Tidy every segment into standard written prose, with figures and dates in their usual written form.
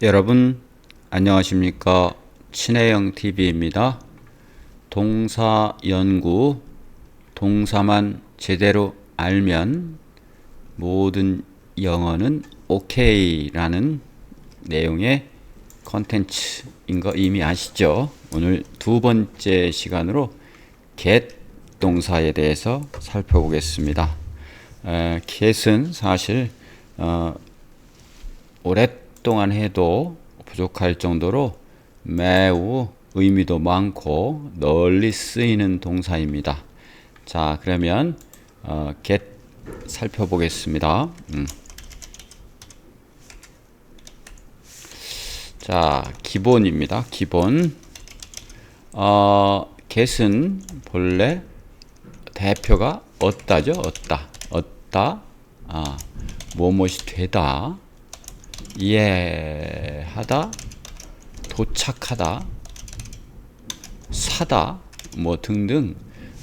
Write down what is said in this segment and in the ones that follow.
여러분 안녕하십니까? 친해영 TV입니다. 동사 연구, 동사만 제대로 알면 모든 영어는 오케이라는 내용의 컨텐츠인 거 이미 아시죠? 오늘 두 번째 시간으로 get 동사에 대해서 살펴보겠습니다. get은 사실 오랫동안 해도 부족할 정도로 매우 의미도 많고 널리 쓰이는 동사입니다. 자, 그러면 get 살펴보겠습니다. 자, 기본입니다. 기본. get은 본래 대표가 얻다죠. 얻다. 무엇이 되다. 이해하다, 도착하다, 사다, 뭐 등등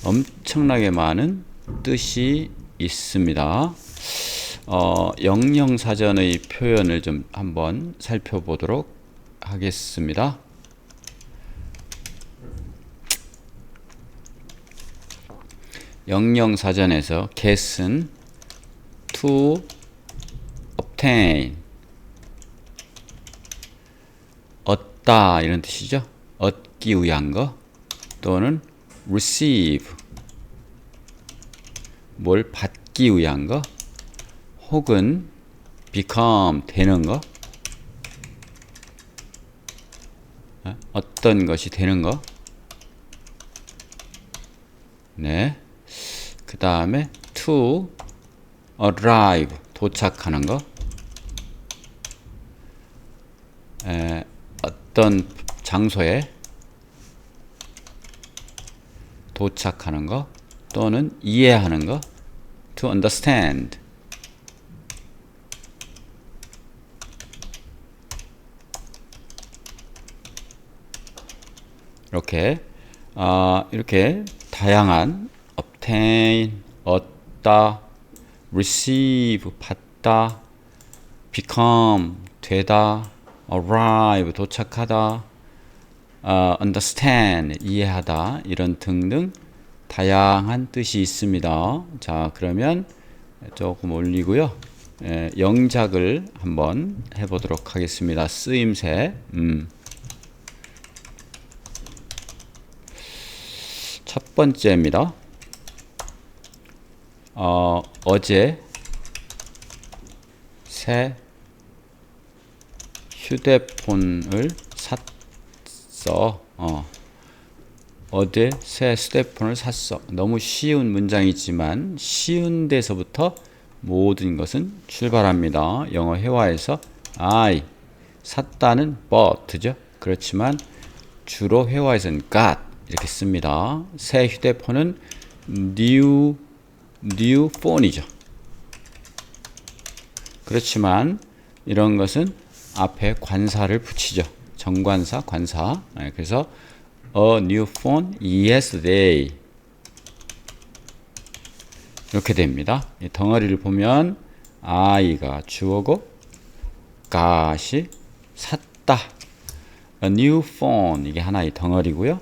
엄청나게 많은 뜻이 있습니다. 영영사전의 표현을 좀 한번 살펴보도록 하겠습니다. 영영사전에서 get은 to obtain, 얻다 이런 뜻이죠. 얻기 위한 거, 또는 receive, 뭘 받기 위한 거, 혹은 become, 되는 거, 어떤 것이 되는 거. 네. 그 다음에 to arrive, 도착하는 거. 어떤 장소에 도착하는 거, 또는 이해하는 거, to understand. 이렇게 다양한 obtain, 얻다, receive, 받다, become, 되다, arrive, 도착하다, understand, 이해하다, 이런 등등 다양한 뜻이 있습니다. 자, 그러면 조금 올리고요. 영작을 한번 해보도록 하겠습니다. 쓰임새. 첫 번째입니다. 어제 새 휴대폰을 샀어. 어제 새 휴대폰을 샀어. 너무 쉬운 문장이지만 쉬운 데서부터 모든 것은 출발합니다. 영어 회화에서 I, 샀다는 bought죠. 그렇지만 주로 회화에서는 got 이렇게 씁니다. 새 휴대폰은 new phone이죠. 그렇지만 이런 것은 앞에 관사를 붙이죠. 정관사, 관사. 그래서 a new phone yesterday 이렇게 됩니다. 이 덩어리를 보면 I가 주어고 got이 샀다. a new phone 이게 하나의 덩어리고요.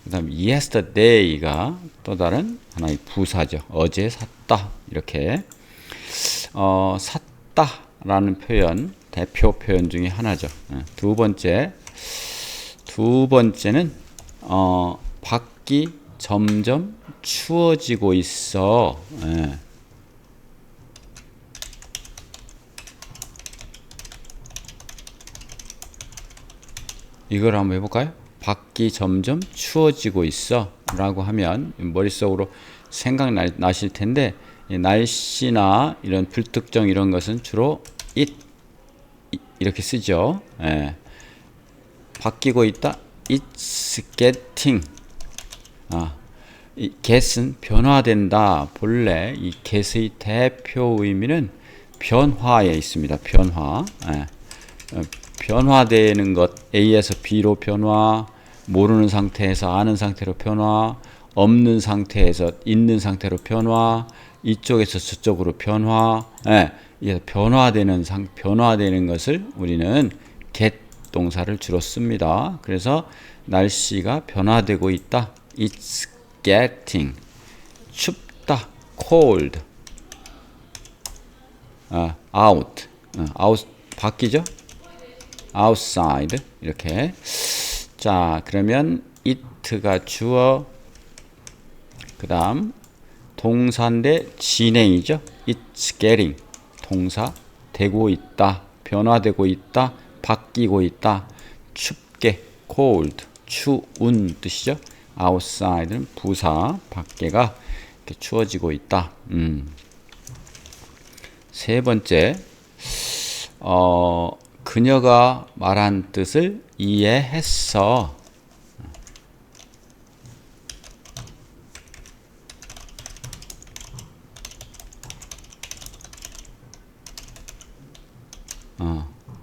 그 다음 yesterday가 또 다른 하나의 부사죠. 어제 샀다. 이렇게 샀다라는 표현, 대표 표현 중에 하나죠. 두 번째는 밖이 점점 추워지고 있어. 이걸 한번 해볼까요? 밖이 점점 추워지고 있어 라고 하면 머릿속으로 생각나실 텐데, 날씨나 이런 불특정 이런 것은 주로 it 이렇게 쓰죠. 바뀌고 있다. It's getting. 이 get은 변화된다. 본래 이 get의 대표 의미는 변화에 있습니다. 변화. 변화되는 것, A에서 B로 변화, 모르는 상태에서 아는 상태로 변화, 없는 상태에서 있는 상태로 변화, 이쪽에서 저쪽으로 변화. 변화되는 것을 우리는 get 동사를 주로 씁니다. 그래서 날씨가 변화되고 있다. It's getting 춥다. cold out out 바뀌죠? outside 이렇게. 자, 그러면 it가 주어, 그 다음 동사인데 진행이죠. It's getting 동사, 되고 있다, 변화되고 있다, 바뀌고 있다. 춥게 cold 추운 뜻이죠. outside는 부사, 밖에가 이렇게 추워지고 있다. 세 번째, 그녀가 말한 뜻을 이해했어.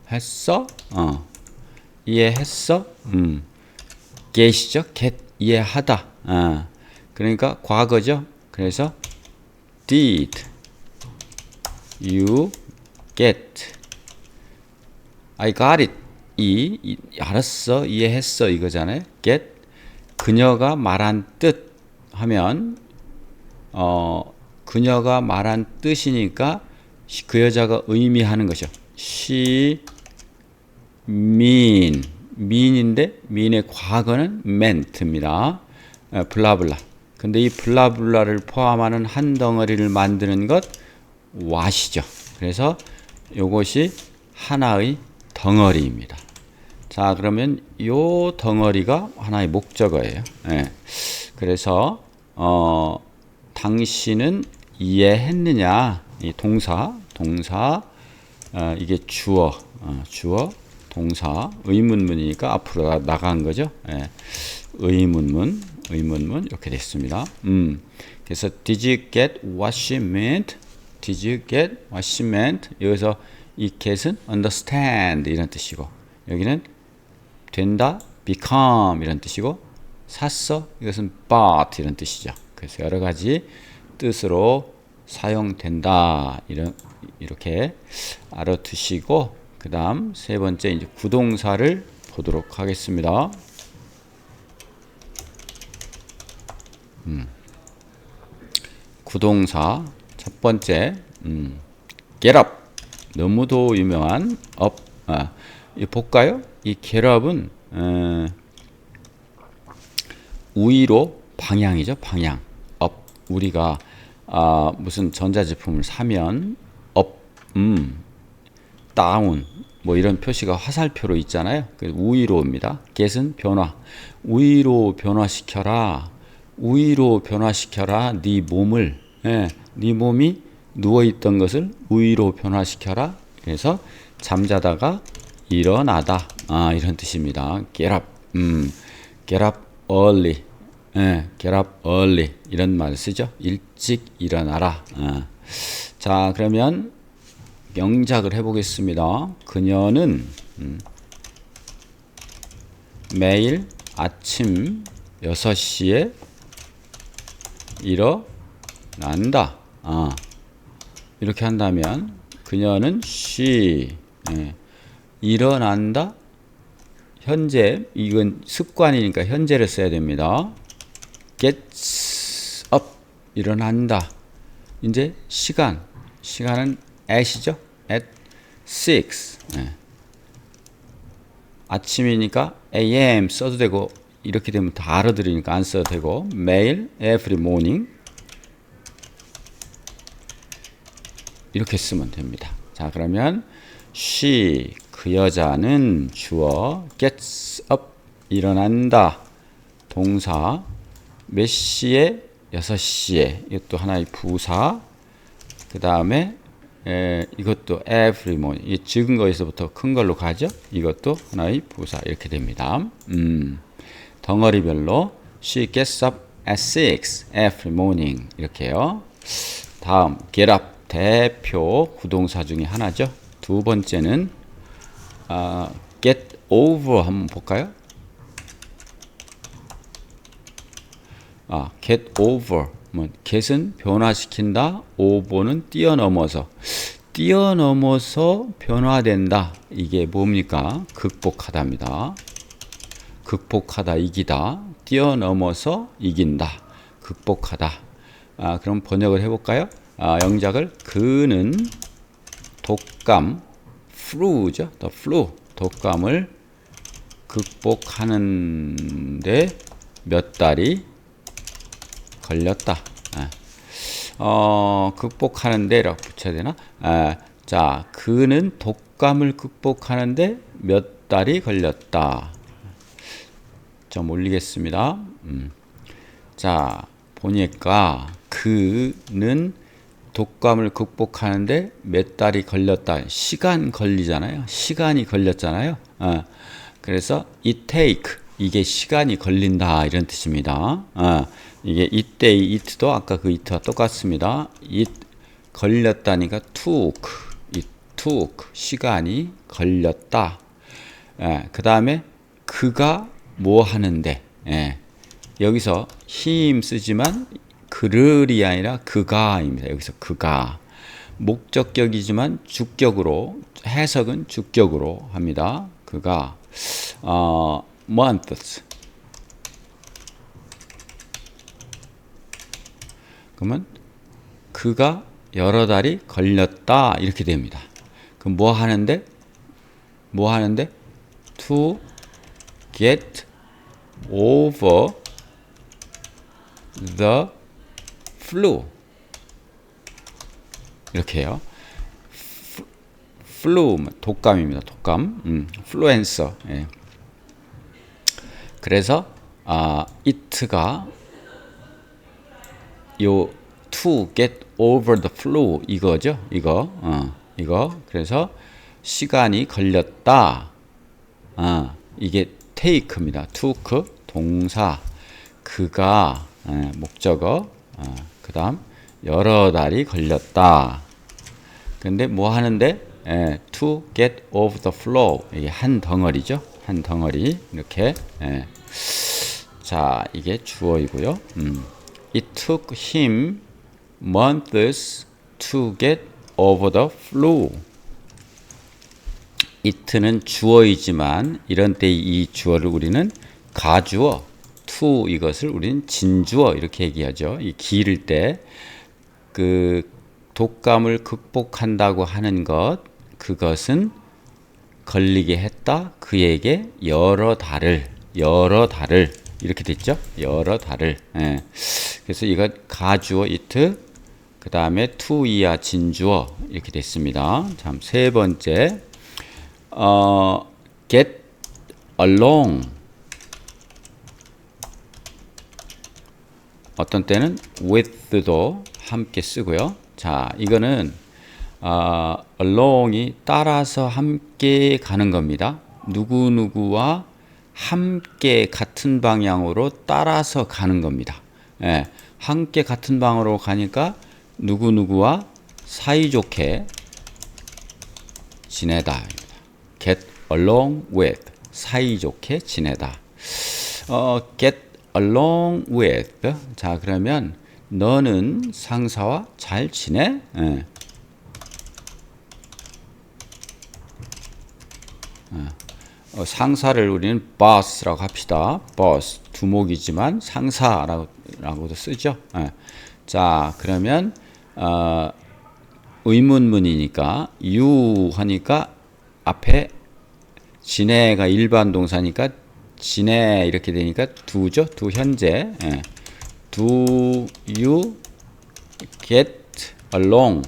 했어? 이해했어? get이죠. get 이해하다. 그러니까 과거죠. 그래서 did you get? I got it. 알았어, 이해했어 이거잖아요. get 그녀가 말한 뜻 하면 그녀가 말한 뜻이니까 그 여자가 의미하는 것이요. she mean인데 mean의 과거는 meant입니다. 블라블라. 근데 이 블라블라를 포함하는 한 덩어리를 만드는 것 what이죠. 그래서 이것이 하나의 덩어리입니다. 자, 그러면 요 덩어리가 하나의 목적어예요. 예. 그래서 당신은 이해했느냐? 이 동사 이게 주어 동사 의문문이니까 앞으로 나간 거죠. 예. 의문문 이렇게 됐습니다. 그래서 did you get what she meant? Did you get what she meant? 여기서 이 get은 understand 이런 뜻이고, 여기는 된다 become 이런 뜻이고, 샀어 이것은 bought 이런 뜻이죠. 그래서 여러 가지 뜻으로 사용된다. 이렇게 알아두시고, 그 다음 세 번째 이제 구동사를 보도록 하겠습니다. 구동사 첫 번째 get up. 너무도 유명한 up. 이 볼까요? 이 get up은 우위로 방향이죠. 방향. up. 우리가 무슨 전자제품을 사면 up, down 뭐 이런 표시가 화살표로 있잖아요. 우위로입니다. get은 변화. 우위로 변화시켜라. 우위로 변화시켜라. 네 몸을. 네 몸이 누워있던 것을 우위로 변화시켜라. 그래서 잠자다가 일어나다. 이런 뜻입니다. get up. get up early. get up early. 이런 말을 쓰죠. 일찍 일어나라. 자, 그러면 명작을 해보겠습니다. 그녀는 매일 아침 6시에 일어난다. 이렇게 한다면 그녀는 she 일어난다. 현재, 이건 습관이니까 현재를 써야 됩니다. gets up 일어난다. 이제 시간은 at이죠. at 6. 아침이니까 am 써도 되고, 이렇게 되면 다 알아들으니까 안 써도 되고, 매일 every morning 이렇게 쓰면 됩니다. 자, 그러면 she 그 여자는 주어, gets up 일어난다. 동사 몇 시에? 6시에. 이것도 하나의 부사. 그 다음에 이것도 every morning. 이 적은 거에서부터 큰 걸로 가죠. 이것도 하나의 부사. 이렇게 됩니다. 덩어리별로 she gets up at 6 every morning 이렇게요. 다음 get up 대표 구동사 중에 하나죠. 두 번째는 get over 한번 볼까요? get over get은 변화시킨다, over는 뛰어넘어서. 뛰어넘어서 변화된다. 이게 뭡니까? 극복하다입니다. 극복하다, 이기다. 뛰어넘어서 이긴다. 극복하다. 그럼 번역을 해볼까요? 영작을 그는 독감, flu죠. the flu, 독감을 극복하는데 몇 달이 걸렸다. 극복하는데 라고 붙여야 되나? 자, 그는 독감을 극복하는데 몇 달이 걸렸다. 좀 올리겠습니다. 자, 보니까 그는 독감을 극복하는데 몇 달이 걸렸다. 시간 걸리잖아요. 시간이 걸렸잖아요. 그래서 it take, 이게 시간이 걸린다 이런 뜻입니다. 이게 it day, it도 아까 그 it와 똑같습니다. it 걸렸다니까 took, it took, 시간이 걸렸다. 그 다음에 그가 뭐 하는데, 여기서 him 쓰지만 그를이 아니라 그가입니다. 여기서 그가 목적격이지만 주격으로, 해석은 주격으로 합니다. 그가 months, 그러면 그가 여러 달이 걸렸다 이렇게 됩니다. 그럼 뭐 하는데 to get over the flu, 이렇게 해요. flu, 독감입니다. 독감, influenza. 그래서 it가 요 to get over the flu 이거죠. 이거. 그래서 시간이 걸렸다. 이게 take입니다. took 동사, 그가 목적어, 그다음 여러 달이 걸렸다. 근데 뭐 하는데 to get over the flu, 이게 한 덩어리죠. 한 덩어리 이렇게. 자, 이게 주어이고요. It took him months to get over the flu. it는 주어이지만 이런 때 이 주어를 우리는 가주어, to 이것을 우리는 진주어 이렇게 얘기하죠. 이 기를 때 그 독감을 극복한다고 하는 것, 그것은 걸리게 했다. 그에게 여러 달을 이렇게 됐죠. 여러 달을. 그래서 이거 가주어 it, 그 다음에 to 이하 진주어 이렇게 됐습니다. 참, 세 번째, get along. 어떤 때는 with도 함께 쓰고요. 자, 이거는 along이 따라서 함께 가는 겁니다. 누구누구와 함께 같은 방향으로 따라서 가는 겁니다. 함께 같은 방향으로 가니까 누구누구와 사이좋게 지내다. get along with, 사이좋게 지내다. get along with. 자, 그러면 너는 상사와 잘 지내? 상사를 우리는 boss라고 합시다. boss, 두목이지만 상사라고도 쓰죠. 자, 그러면 의문문이니까 you 하니까 앞에 지내가 일반 동사니까 지내 이렇게 되니까 do죠. do 현재. Do you get along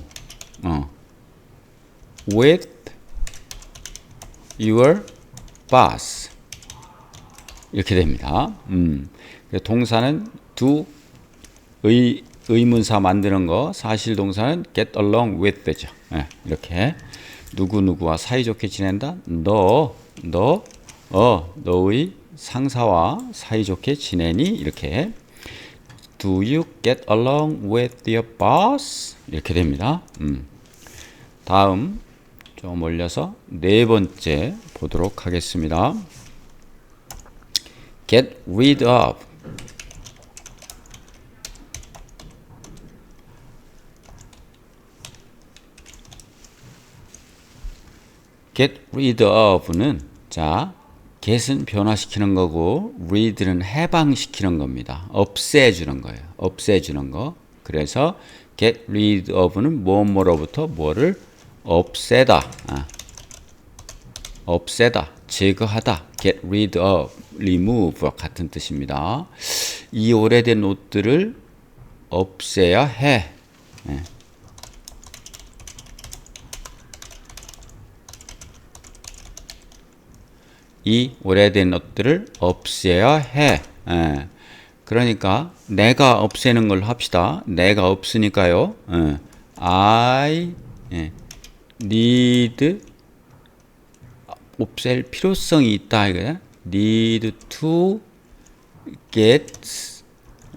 with your boss? 이렇게 됩니다. 동사는 do, 의문사 만드는 거, 사실 동사는 get along with 되죠. 이렇게 누구누구와 사이좋게 지낸다. 너의 상사와 사이좋게 지내니? 이렇게 Do you get along with your boss? 이렇게 됩니다. 다음 좀 올려서 네 번째 보도록 하겠습니다. Get rid of. get rid of는 자 get은 변화시키는 거고 read는 해방시키는 겁니다. 없애주는 거예요. 없애주는 거. 그래서 get rid of는 뭐뭐로부터 뭐를 없애다. 없애다. 제거하다. get rid of, remove 같은 뜻입니다. 이 오래된 옷들을 없애야 해. 이 오래된 옷들을 없애야 해. 그러니까 내가 없애는 걸 합시다. 내가 없으니까요. I need 없앨 필요성이 있다 이거야. need to get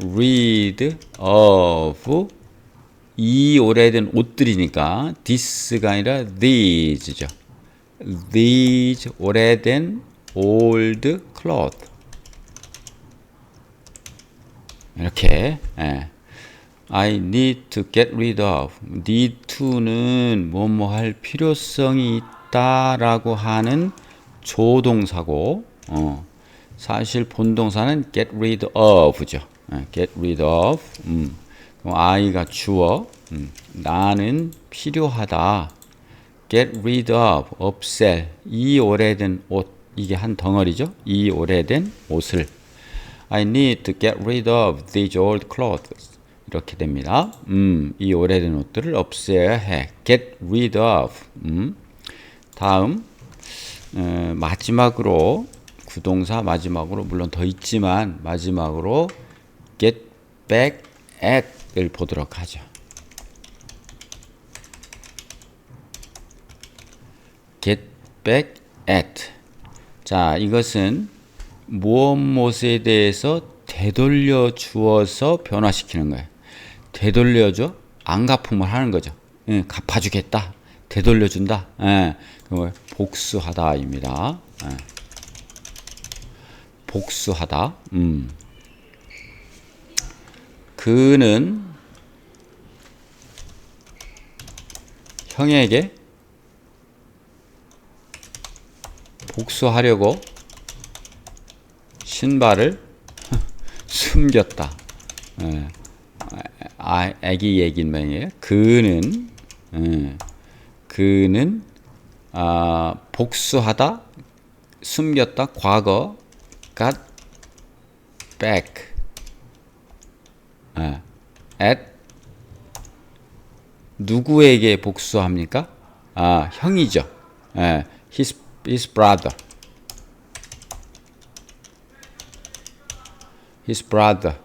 rid of 이 오래된 옷들이니까 this가 아니라 these죠. these 오래된 old cloth 이렇게 I need to get rid of need to는 뭐뭐 할 필요성이 있다라고 하는 조동사고 사실 본동사는 get rid of죠. get rid of I가 주어 나는 필요하다. get rid of 없앨 이 오래된 옷 이게 한 덩어리죠. 이 오래된 옷을 I need to get rid of these old clothes 이렇게 됩니다. 이 오래된 옷들을 없애야 해. get rid of 다음 마지막으로 구동사 마지막으로 물론 더 있지만 마지막으로 get back at을 보도록 하죠. get back at 자 이것은 무엇에 대해서 되돌려 주어서 변화시키는 거예요. 되돌려줘 안 갚음을 하는 거죠. 갚아주겠다 되돌려준다 복수하다입니다. 복수하다 그는 형에게 복수하려고 신발을 숨겼다. 애기 얘기인 모양이에요. 그는 복수하다, 숨겼다, 과거, got back, at 누구에게 복수합니까? 형이죠. his brother. his brother.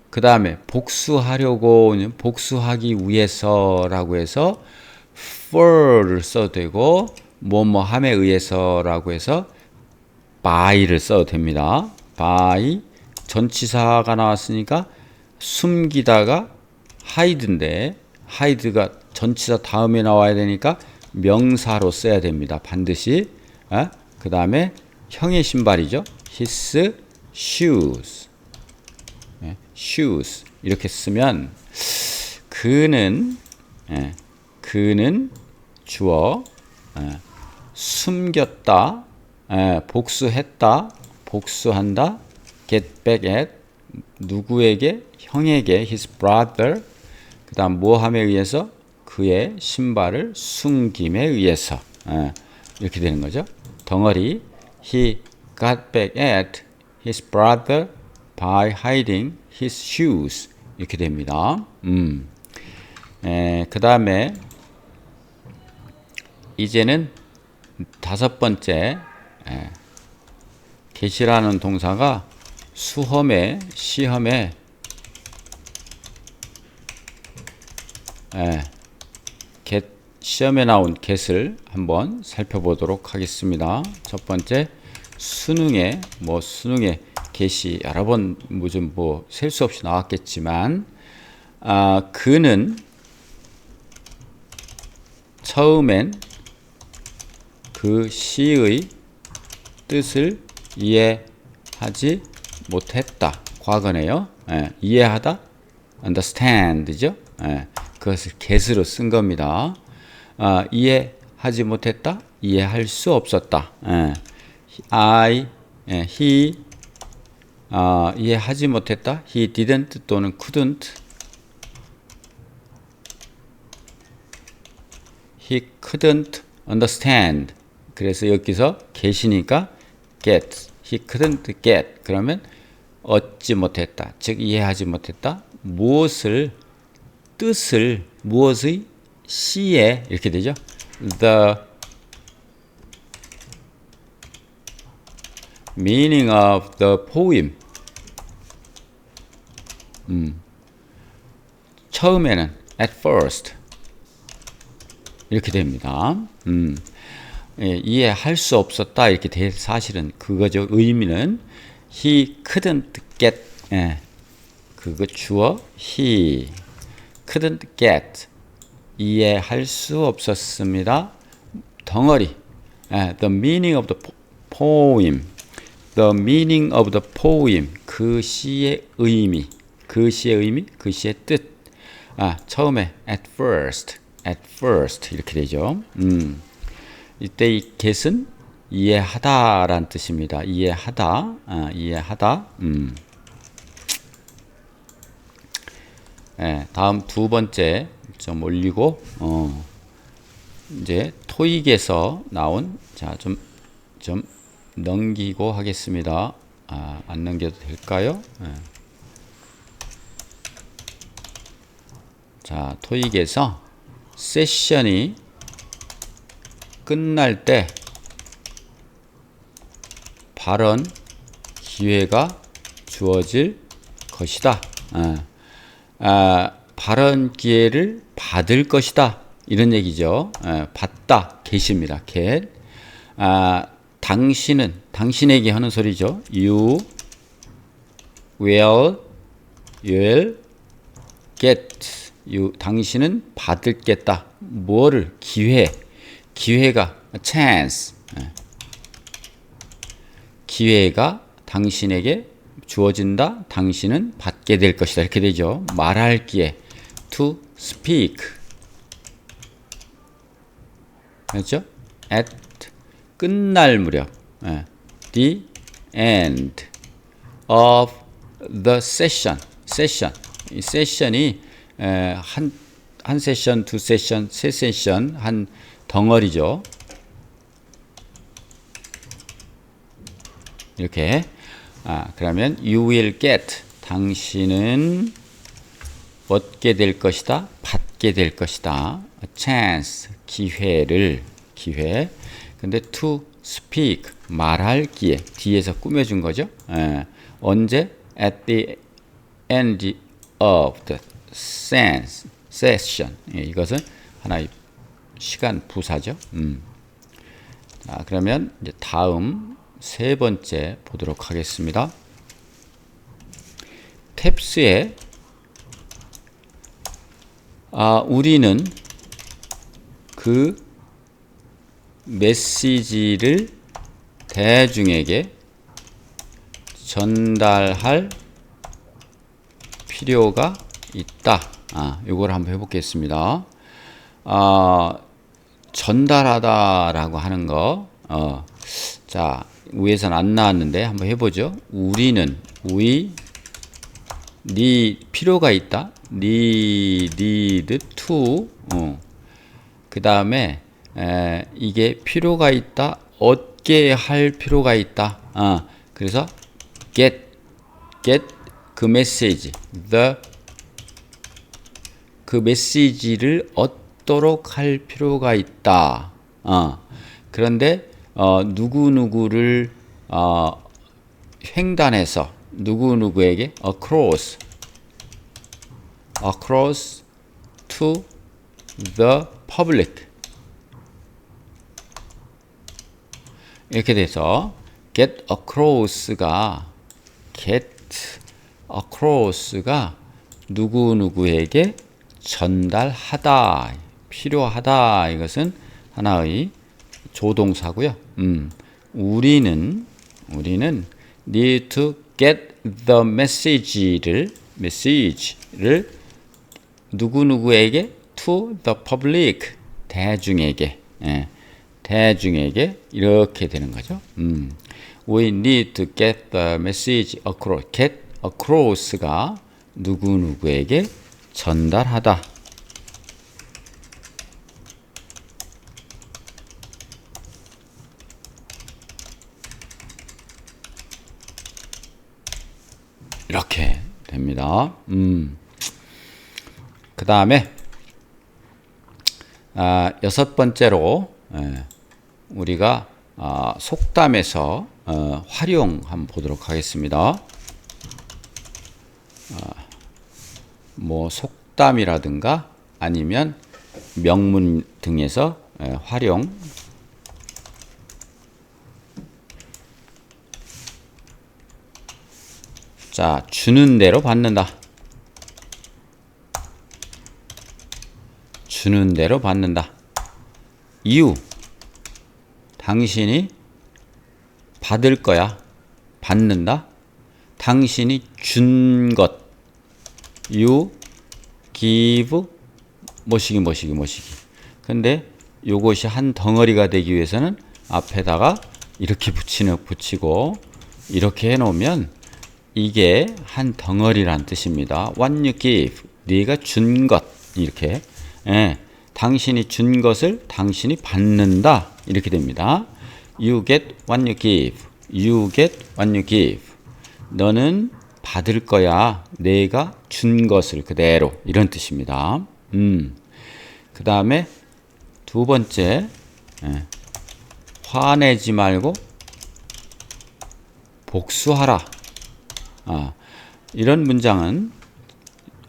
그 다음에 복수하려고는 복수하기 위해서라고 해서 for를 써도 되고 뭐뭐함에 의해서라고 해서 by를 써도 됩니다. by 전치사가 나왔으니까 숨기다가 hide인데 hide가 전치사 다음에 나와야 되니까 명사로 써야 됩니다. 반드시. 그 다음에 형의 신발이죠. his shoes. shoes 이렇게 쓰면 그는 주어 숨겼다 복수했다 복수한다 get back at 누구에게 형에게 his brother 그 다음 뭐함에 의해서 그의 신발을 숨김에 의해서 이렇게 되는 거죠. 덩어리 he got back at his brother by hiding his shoes 이렇게 됩니다. 그 다음에 이제는 다섯 번째 get이라는 동사가 수험에 시험에 get 시험에 나온 get을 한번 살펴보도록 하겠습니다. 첫 번째 수능에 get이 여러 번 좀 셀 수 없이 나왔겠지만 그는 처음엔 그 시의 뜻을 이해하지 못했다. 과거네요. 이해하다 understand죠. 그것을 get으로 쓴 겁니다. 이해하지 이해하지 못했다, 이해할 수 없었다. he 이해하지 못했다. he didn't 또는 couldn't. he couldn't understand. 그래서 여기서 get이니까 get. he couldn't get. 그러면 얻지 못했다. 즉 이해하지 못했다. 무엇을 뜻을 무엇의 시에 이렇게 되죠. The meaning of the poem. 처음에는 at first 이렇게 됩니다. 이해할 수 없었다 이렇게 돼. 사실은 그거죠. 의미는 he couldn't get. 그거 주어 he couldn't get. 이해할 수 없었습니다. 덩어리. The meaning of the poem. The meaning of the poem. 그 시의 의미. 그 시의 의미, 그 시의 뜻. 처음에 at first 이렇게 되죠. 이때 이 get은 이해하다라는 뜻입니다. 이해하다. 다음 두 번째 좀 올리고 이제 토익에서 나온 좀 넘기고 하겠습니다. 안 넘겨도 될까요? 자, 토익에서 세션이 끝날 때 발언 기회가 주어질 것이다. 발언 기회를 받을 것이다. 이런 얘기죠. 받다. get입니다. get. 당신은 당신에게 하는 소리죠. You will get. 당신은 받을겠다. 뭐를? 기회가 chance. 기회가 당신에게 주어진다. 당신은 받게 될 것이다. 이렇게 되죠. 말할 기회. to speak. 그렇죠? at 끝날 무렵. the end of the session. 이 세션이 한 세션, 두 세션, 세 세션 한 덩어리죠. 이렇게. 그러면 you will get. 당신은 얻게 될 것이다. 받게 될 것이다. a chance. 기회. 근데 to speak. 말할 기회. 뒤에서 꾸며준 거죠. 언제? at the end of the session. 이것은 하나의 시간 부사죠. 자, 그러면 이제 다음 세 번째 보도록 하겠습니다. 탭스에 우리는 그 메시지를 대중에게 전달할 필요가 있다. 요걸 한번 해보겠습니다. 전달하다라고 하는 거. 자, 위에서는 안 나왔는데 한번 해보죠. 우리는 필요가 있다. need to. 그 다음에 이게 필요가 있다. 얻게 할 필요가 있다. 그래서 get 그 메시지, 그 메시지를 얻도록 할 필요가 있다. 그런데 누구누구를 횡단해서 누구누구에게 across to the public 이렇게 돼서 get across가 누구누구에게 전달하다, 필요하다. 이것은 하나의 조동사고요. 우리는 need to get the message를 누구누구에게 to the public 대중에게 대중에게 이렇게 되는 거죠. We need to get the message across. get across가 누구누구에게 전달하다. 이렇게 됩니다. 그 다음에 여섯 번째로 우리가 속담에서 활용 한번 보도록 하겠습니다. 뭐 속담이라든가 아니면 명문 등에서 활용. 자, 주는 대로 받는다. 주는 대로 받는다. 이유, 당신이 받을 거야. 받는다. 당신이 준 것. You give 뭐시기. 근데 요것이 한 덩어리가 되기 위해서는 앞에다가 이렇게 붙이고 이렇게 해놓으면 이게 한 덩어리란 뜻입니다. What you give, 네가 준 것. 이렇게 당신이 준 것을 당신이 받는다. 이렇게 됩니다. You get what you give. You get what you give. 너는 받을 거야. 내가 준 것을 그대로. 이런 뜻입니다. 그 다음에 두 번째, 화내지 말고 복수하라. 이런 문장은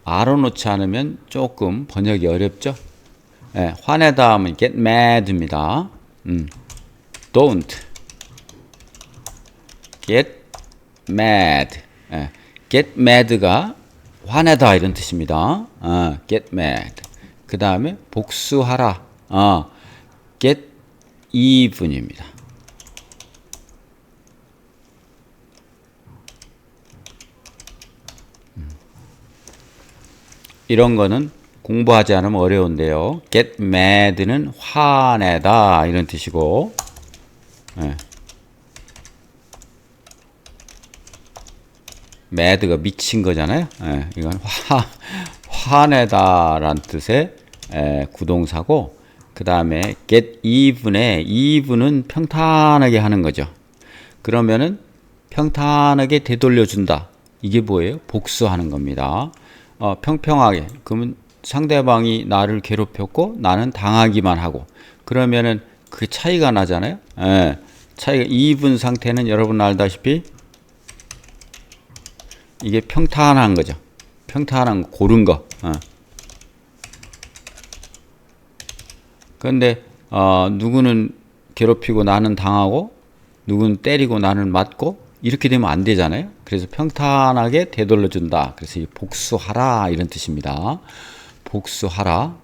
알아놓지 않으면 조금 번역이 어렵죠. 화내다 하면 get mad입니다. Don't get mad. get mad가 화내다 이런 뜻입니다. get mad. 그 다음에 복수하라. get even입니다. 이런 거는 공부하지 않으면 어려운데요. get mad는 화내다 이런 뜻이고, mad가 미친 거잖아요. 이건 화내다란 뜻의 구동사고, 그 다음에 get even의 even은 평탄하게 하는 거죠. 그러면은 평탄하게 되돌려준다. 이게 뭐예요? 복수하는 겁니다. 평평하게. 그러면 상대방이 나를 괴롭혔고 나는 당하기만 하고, 그러면은 그 차이가 나잖아요. 차이가 even 상태는 여러분 알다시피 이게 평탄한 거죠. 평탄한 거, 고른 거. 그런데 누구는 괴롭히고 나는 당하고, 누구는 때리고 나는 맞고, 이렇게 되면 안 되잖아요. 그래서 평탄하게 되돌려준다. 그래서 복수하라 이런 뜻입니다. 복수하라.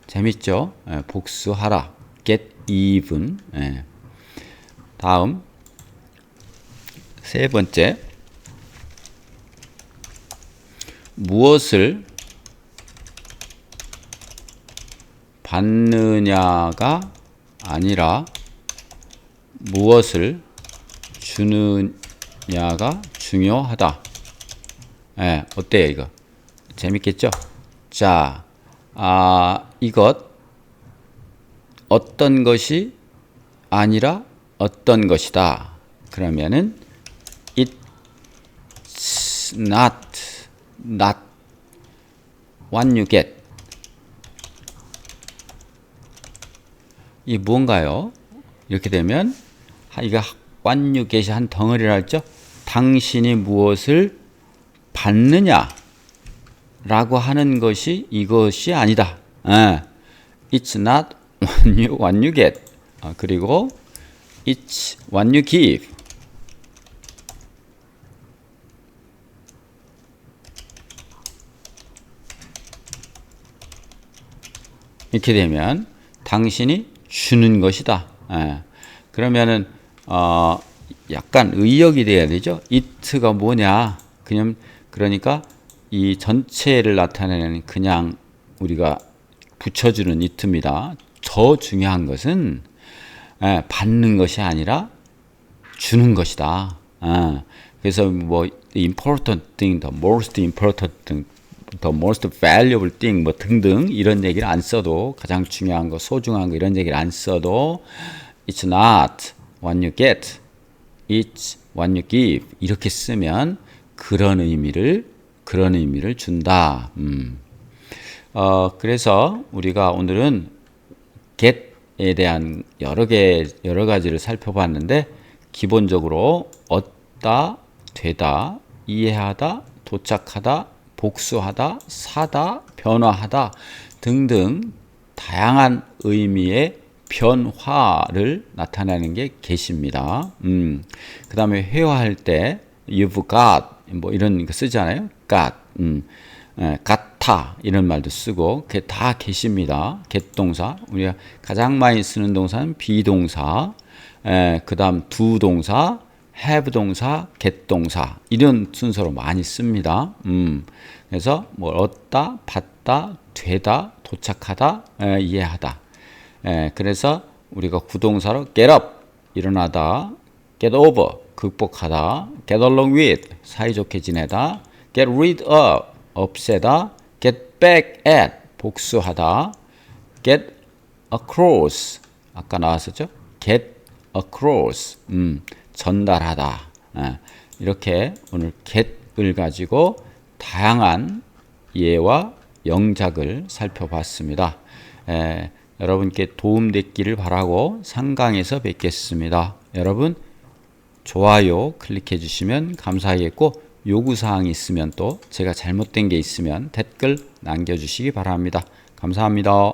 재밌죠? 복수하라. get even. 다음 세 번째, 무엇을 받느냐가 아니라 무엇을 주느냐가 중요하다. 어때요 이거? 재밌겠죠? 자, 이것 어떤 것이 아니라 어떤 것이다. 그러면은 it's not what you get. 이 뭔가요? 이렇게 되면 이거 what you get이 한 덩어리라 했죠? 당신이 무엇을 받느냐 라고 하는 것이 이것이 아니다. It's not what you get. 그리고 it's what you give. 이렇게 되면 당신이 주는 것이다. 그러면은 약간 의역이 돼야 되죠. it가 뭐냐? 그러니까 이 전체를 나타내는 그냥 우리가 붙여주는 it입니다. 더 중요한 것은 받는 것이 아니라 주는 것이다. 그래서 뭐 important thing, the most important thing, the most valuable thing 뭐 등등 이런 얘기를 안 써도 가장 중요한 거, 소중한 거 이런 얘기를 안 써도 it's not what you get, it's what you give 이렇게 쓰면 그런 의미를 준다. 그래서 우리가 오늘은 get에 대한 여러 가지를 살펴봤는데 기본적으로 얻다, 되다, 이해하다, 도착하다, 복수하다, 사다, 변화하다 등등 다양한 의미의 변화를 나타내는 게 get입니다. 그 다음에 회화할 때 you've got 뭐 이런 거 쓰잖아요. got, 같아 이런 말도 쓰고 그게 다 get입니다. get 동사. 우리가 가장 많이 쓰는 동사는 비동사, 그 다음 두 동사, have 동사, get 동사 이런 순서로 많이 씁니다. 그래서 뭐 얻다, 받다, 되다, 도착하다, 이해하다. 그래서 우리가 구동사로 get up 일어나다, get over 극복하다, get along with 사이좋게 지내다, get rid of 없애다, get back at 복수하다, get across 아까 나왔었죠? get across 전달하다. 이렇게 오늘 get을 가지고 다양한 예와 영작을 살펴봤습니다. 여러분께 도움됐기를 바라고 상강에서 뵙겠습니다. 여러분 좋아요 클릭해 주시면 감사하겠고 요구사항이 있으면 또 제가 잘못된 게 있으면 댓글 남겨주시기 바랍니다. 감사합니다.